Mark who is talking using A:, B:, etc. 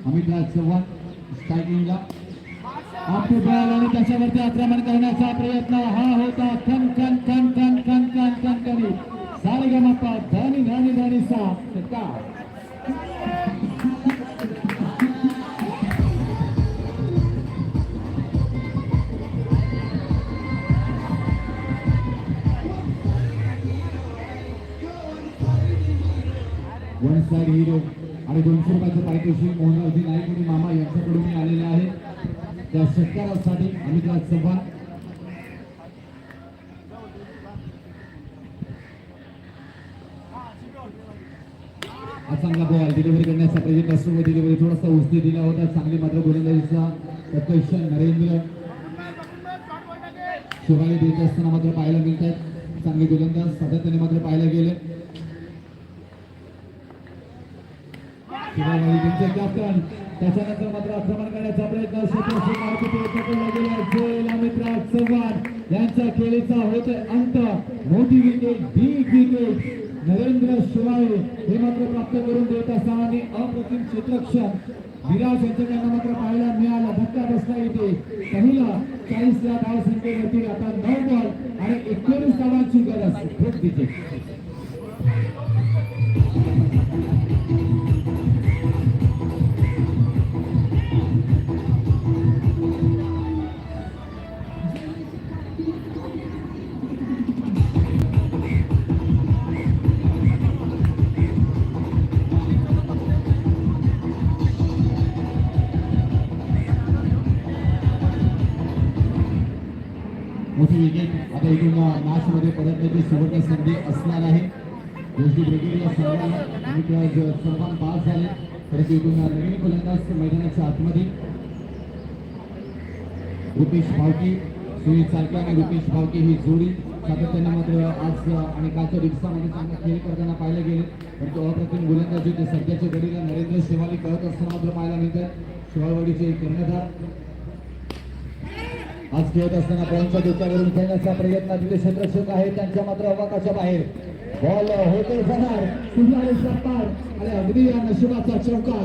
A: अमितराज चव्हाण स्ट्रायकिंगला आपली बॉल आणि त्याच्यावरती आक्रमण करण्याचा प्रयत्न हा होता. खन खन खन खन खन खन खन कनी सारेगमपा धनी धनी धनी सा का वन साइड हिरो आणि 200 रुपयाचं पारितोषिक मोहनरावजी नाईक आणि मामा यांच्याकडून आलेले आहे. त्या षटकारासाठी अमितराज चव्हाण चांगला बॉल डिलिव्हरी करण्याचा प्रयत्न असतो. डिलिव्हरी थोडासा उसने दिला होता. चांगली मात्र गोलंदाजीचा प्रत्यक्ष नरेंद्र शिवाली देत असताना मात्र पाहायला मिळत आहेत. चांगले गोलंदाज सातत्याने मात्र पाहायला गेले. शिवाली त्यांचे कॅप्टन त्याच्यानंतर मात्र आक्रमण करण्याचा प्रयत्न अमितराज चव्हाण यांच्या खेळीचा होते अंत. मोठी wicket big wicket Narendra Shivale हे मात्र प्राप्त करून देत असताना अप्रतिम क्षेत्ररक्षण विराज यांच्याकडनं मात्र पाहायला मिळाला. धक्का बसला येते. पहिला 40 या धाव संख्येवरती आता 9 बॉल आणि 19 धावांची गरज. खूप विकेट मोठी विकेट आता इथून मॅच मध्ये परतण्याची सुवर्ण संधी असणार आहे. दोषी ब्रिगेडला सर्वांना पास झाले. परंतु इथून नवीन गोलंदाज मैदानाच्या आतमध्ये रुपेश भावकी सुनील चालके आणि रुपेश भावकी ही जोडी सातत्याने मात्र आज आणि कालच्या दिवसामध्ये चांगला खेळ करताना पाहायला गेले. परंतु अप्रतिम गोलंदाजी ते सध्याच्या घडीला नरेंद्र शिवाली करत असताना मात्र पाहायला मिळतात. शिवाळवाडीचे कर्णधार आज खेळत असताना बॉलच्या डोक्यावरून खेळण्याचा प्रयत्न तिथे क्षेत्ररक्षक आहे त्यांच्या मात्र अवकाशाच्या बाहेर बॉल होते जाणार आणि अगदी या नशिबाचा चौकार.